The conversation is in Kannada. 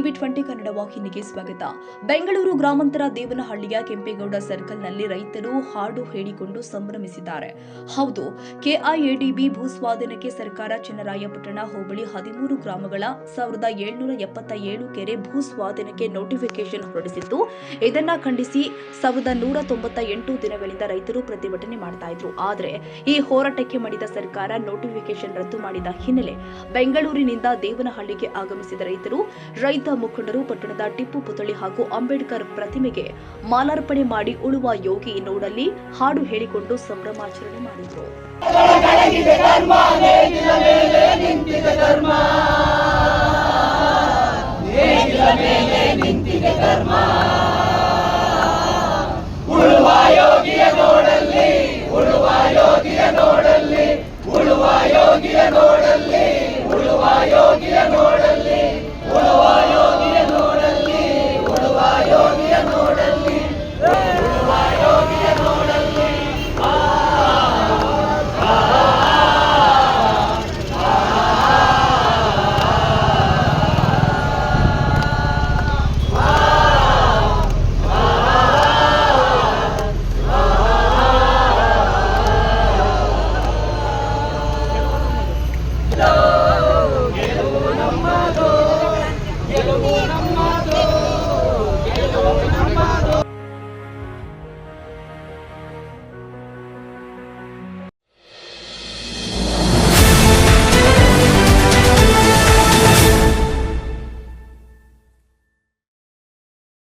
ಟಿವಿ20 ಕನ್ನಡ ವಾಹಿನಿಗೆ ಸ್ವಾಗತ. ಬೆಂಗಳೂರು ಗ್ರಾಮಾಂತರ ದೇವನಹಳ್ಳಿಯ ಕೆಂಪೇಗೌಡ ಸರ್ಕಲ್ನಲ್ಲಿ ರೈತರು ಹಾಡು ಹೇಳಿಕೊಂಡು ಸಂಭ್ರಮಿಸಿದ್ದಾರೆ. ಹೌದು, ಕೆಐಎಡಿಬಿ ಭೂಸ್ವಾಧೀನಕ್ಕೆ ಸರ್ಕಾರ ಚನ್ನರಾಯಪಟ್ಟಣ ಹೋಬಳಿ 13 ಗ್ರಾಮಗಳ 1777 ಕೆರೆ ಭೂಸ್ವಾಧೀನಕ್ಕೆ ನೋಟಿಫಿಕೇಶನ್ ಹೊರಡಿಸಿತ್ತು. ಇದನ್ನ ಖಂಡಿಸಿ 1198 ದಿನಗಳಿಂದ ರೈತರು ಪ್ರತಿಭಟನೆ ಮಾಡ್ತಾ ಇದ್ರು. ಆದರೆ ಈ ಹೋರಾಟಕ್ಕೆ ಮಣಿದ ಸರ್ಕಾರ ನೋಟಿಫಿಕೇಶನ್ ರದ್ದು ಮಾಡಿದ ಹಿನ್ನೆಲೆ ಬೆಂಗಳೂರಿನಿಂದ ದೇವನಹಳ್ಳಿಗೆ ಆಗಮಿಸಿದ ರೈತ ಮುಖಂಡರು ಪಟ್ಟಣದ ಟಿಪ್ಪು ಪುತ್ಥಳಿ ಹಾಗೂ ಅಂಬೇಡ್ಕರ್ ಪ್ರತಿಮೆಗೆ ಮಾಲಾರ್ಪಣೆ ಮಾಡಿ ಉಳುವ ಯೋಗಿ ನೋಡಲ್ಲಿ ಹಾಡು ಹೇಳಿಕೊಂಡು ಸಂಭ್ರಮಾಚರಣೆ ಮಾಡಿದರು. ಉಳುವ ಯೋಗಿಯ ನೋಡಲ್ಲಿ